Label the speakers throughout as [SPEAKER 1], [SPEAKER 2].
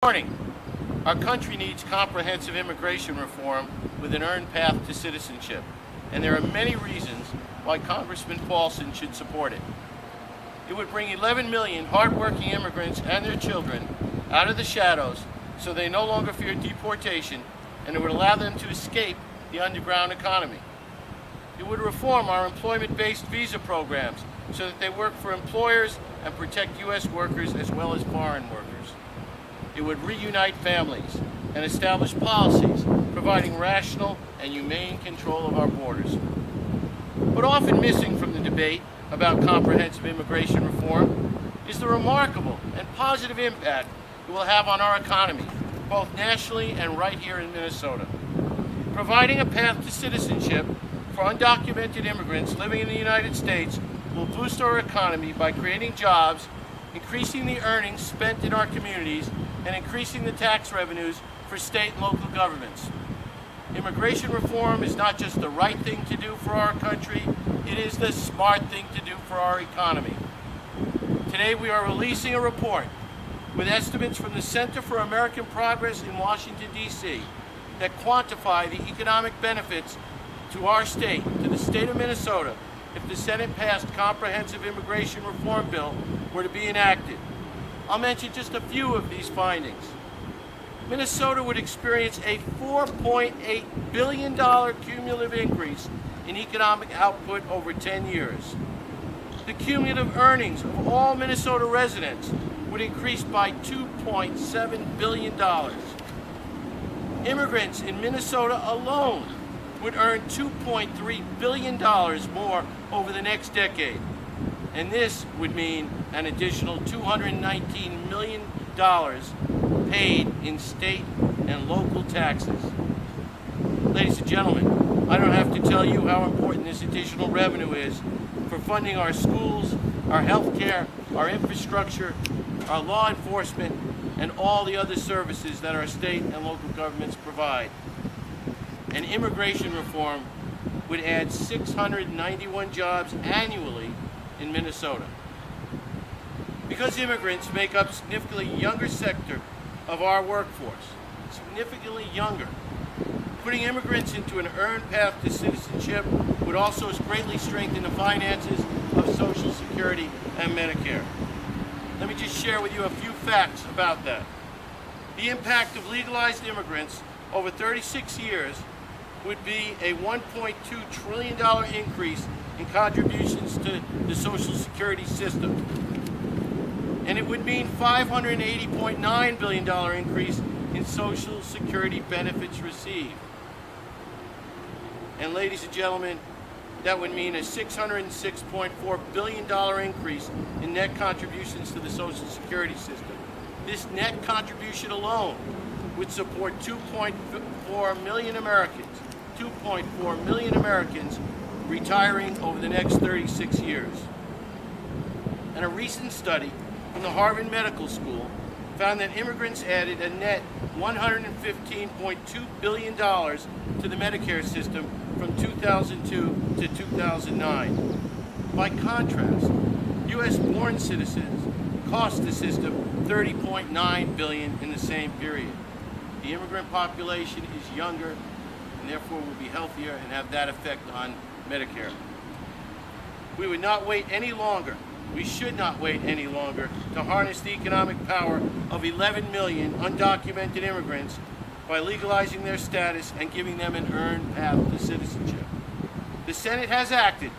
[SPEAKER 1] Morning. Our country needs comprehensive immigration reform with an earned path to citizenship, and there are many reasons why Congressman Paulsen should support it. It would bring 11 million hardworking immigrants and their children out of the shadows so they no longer fear deportation, and it would allow them to escape the underground economy. It would reform our employment-based visa programs so that they work for employers and protect U.S. workers as well as foreign workers. It would reunite families and establish policies providing rational and humane control of our borders. But often missing from the debate about comprehensive immigration reform is the remarkable and positive impact it will have on our economy, both nationally and right here in Minnesota. Providing a path to citizenship for undocumented immigrants living in the United States will boost our economy by creating jobs, increasing the earnings spent in our communities, and increasing the tax revenues for state and local governments. Immigration reform is not just the right thing to do for our country, it is the smart thing to do for our economy. Today we are releasing a report with estimates from the Center for American Progress in Washington, D.C. that quantify the economic benefits to our state, to the state of Minnesota, if the Senate passed comprehensive immigration reform bill were to be enacted. I'll mention just a few of these findings. Minnesota would experience a $4.8 billion cumulative increase in economic output over 10 years. The cumulative earnings of all Minnesota residents would increase by $2.7 billion. Immigrants in Minnesota alone would earn $2.3 billion more over the next decade. And this would mean an additional $219 million paid in state and local taxes. Ladies and gentlemen, I don't have to tell you how important this additional revenue is for funding our schools, our health care, our infrastructure, our law enforcement, and all the other services that our state and local governments provide. And immigration reform would add 691 jobs annually in Minnesota. Because immigrants make up a significantly younger sector of our workforce, significantly younger, putting immigrants into an earned path to citizenship would also greatly strengthen the finances of Social Security and Medicare. Let me just share with you a few facts about that. The impact of legalized immigrants over 36 years would be a $1.2 trillion increase in contributions to the Social Security system. And it would mean $580.9 billion increase in Social Security benefits received. And ladies and gentlemen, that would mean a $606.4 billion increase in net contributions to the Social Security system. This net contribution alone would support 2.4 million Americans, 2.4 million Americans retiring over the next 36 years. And a recent study from the Harvard Medical School found that immigrants added a net $115.2 billion to the Medicare system from 2002 to 2009. By contrast, U.S.-born citizens cost the system $30.9 billion in the same period. The immigrant population is younger and therefore will be healthier and have that effect on Medicare. We would not wait any longer. We should not wait any longer to harness the economic power of 11 million undocumented immigrants by legalizing their status and giving them an earned path to citizenship. The Senate has acted,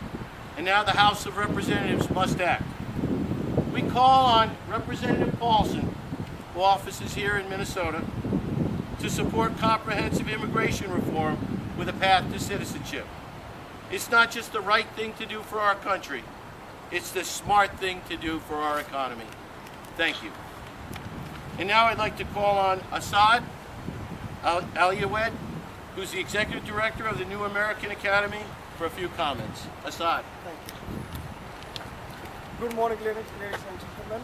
[SPEAKER 1] and now the House of Representatives must act. We call on Representative Paulsen, who offices here in Minnesota, to support comprehensive immigration reform with a path to citizenship. It's not just the right thing to do for our country, it's the smart thing to do for our economy. Thank you. And now I'd like to call on Assad Al-Yawed, who's the Executive Director of the New American Academy, for a few comments. Assad.
[SPEAKER 2] Thank you. Good morning, ladies and gentlemen.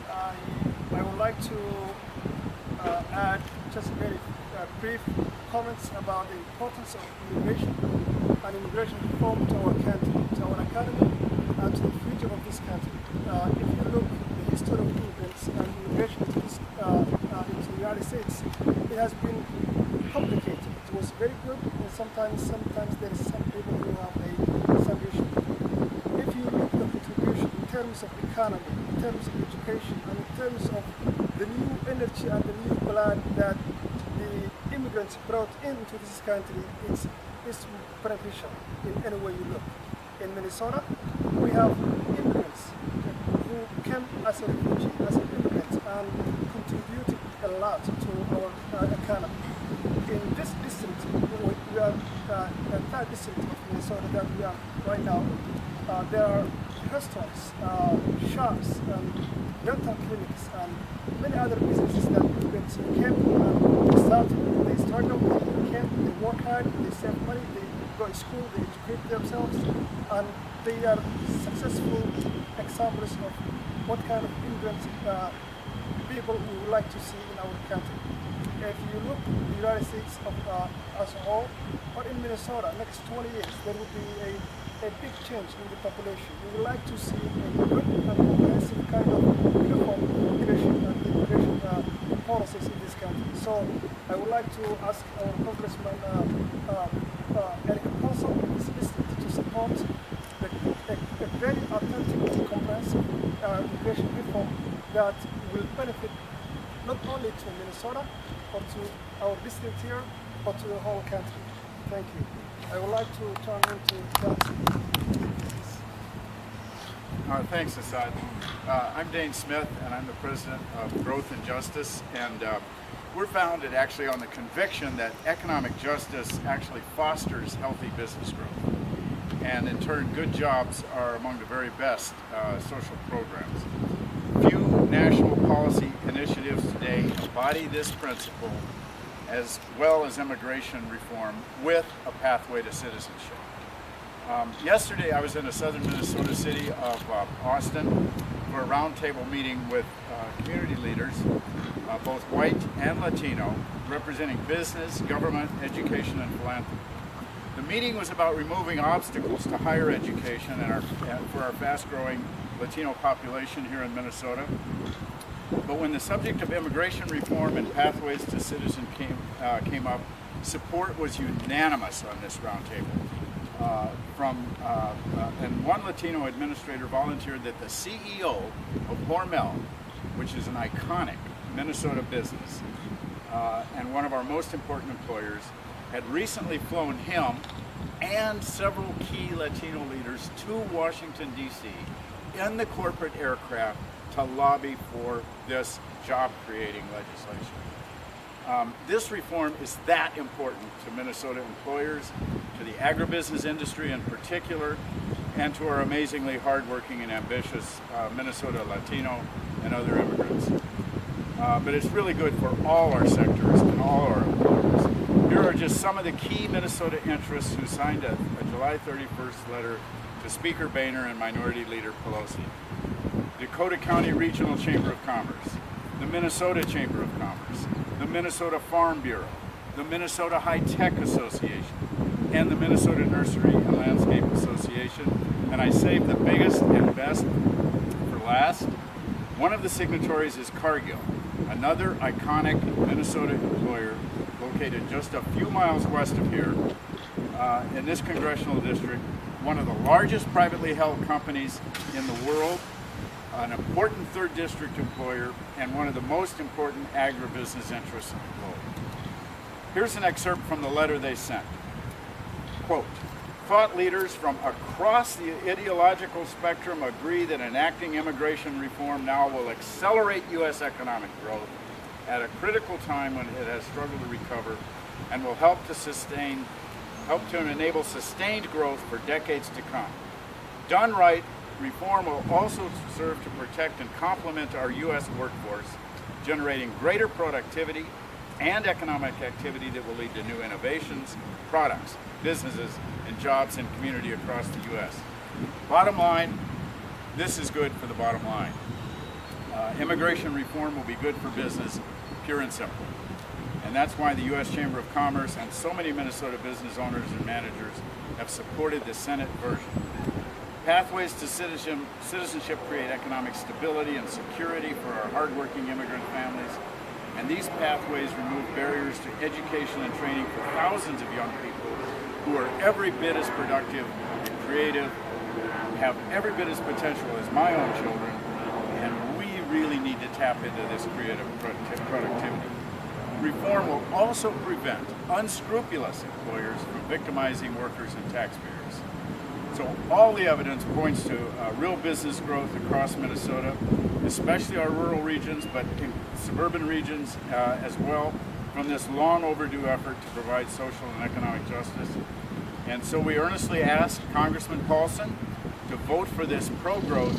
[SPEAKER 2] I would like to add just very brief comments about the importance of immigration and immigration reform to our country, to our economy, and to the future of this country. If you look at the history of immigrants and immigration into the United United States, it has been complicated. It was very good, and sometimes there is some people who have some issue. If you look at the contribution in terms of economy, in terms of education, and in terms of the new energy and the new blood that the immigrants brought into this country, it's beneficial in any way you look. In Minnesota, we have immigrants who came as a refugee, as an immigrant, and contributed a lot to our economy. In this district, we are the third district of Minnesota that we are right now. There are restaurants, shops, dental clinics, and many other businesses that immigrants came and started. They struggle, they came, they work hard, they save money, they go to school, they educate themselves, and they are successful examples of what kind of immigrants people we would like to see in our country. If you look at the United States as a whole, or in Minnesota, next 20 years, there will be a big change in the population. We would like to see a good and comprehensive kind of reform immigration and immigration policies in this country. So I would like to ask our Congressman Erik in this district to support a very authentic and comprehensive immigration reform that will benefit not only to Minnesota, or to our district here, but to the whole country. Thank you. I would like to turn into Johnson.
[SPEAKER 3] Thanks, Assad. I'm Dane Smith, and I'm the president of Growth and Justice, and we're founded actually on the conviction that economic justice actually fosters healthy business growth, and in turn, good jobs are among the very best social programs. Few national policy initiatives today embody this principle as well as immigration reform with a pathway to citizenship. Yesterday I was in the southern Minnesota city of Austin for a roundtable meeting with community leaders, both white and Latino, representing business, government, education, and philanthropy. The meeting was about removing obstacles to higher education and for our fast-growing Latino population here in Minnesota. But when the subject of immigration reform and pathways to citizenship came up, support was unanimous on this roundtable. And one Latino administrator volunteered that the CEO of Hormel, which is an iconic Minnesota business and one of our most important employers, had recently flown him and several key Latino leaders to Washington, D.C. in the corporate aircraft to lobby for this job-creating legislation. This reform is that important to Minnesota employers, to the agribusiness industry in particular, and to our amazingly hardworking and ambitious Minnesota Latino and other immigrants. But it's really good for all our sectors and all our employers. Here are just some of the key Minnesota interests who signed a July 31st letter to Speaker Boehner and Minority Leader Pelosi. Dakota County Regional Chamber of Commerce, the Minnesota Chamber of Commerce, the Minnesota Farm Bureau, the Minnesota High Tech Association, and the Minnesota Nursery and Landscape Association. And I saved the biggest and best for last. One of the signatories is Cargill, another iconic Minnesota employer located just a few miles west of here in this congressional district, one of the largest privately held companies in the world, an important third district employer, and one of the most important agribusiness interests in the globe. Here's an excerpt from the letter they sent. Quote, thought leaders from across the ideological spectrum agree that enacting immigration reform now will accelerate U.S. economic growth at a critical time when it has struggled to recover, and will help to enable sustained growth for decades to come. Done right, reform will also serve to protect and complement our U.S. workforce, generating greater productivity and economic activity that will lead to new innovations, products, businesses, and jobs in community across the U.S. Bottom line, this is good for the bottom line. Immigration reform will be good for business, pure and simple. And that's why the U.S. Chamber of Commerce and so many Minnesota business owners and managers have supported the Senate version. Pathways to citizenship create economic stability and security for our hardworking immigrant families, And these pathways remove barriers to education and training for thousands of young people who are every bit as productive and creative, have every bit as potential as my own children, and we really need to tap into this creative productivity. Reform will also prevent unscrupulous employers from victimizing workers and taxpayers. So all the evidence points to real business growth across Minnesota, especially our rural regions, but in suburban regions as well, from this long overdue effort to provide social and economic justice. And so we earnestly ask Congressman Paulsen to vote for this pro-growth,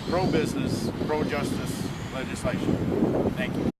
[SPEAKER 3] pro-business, pro-justice legislation. Thank you.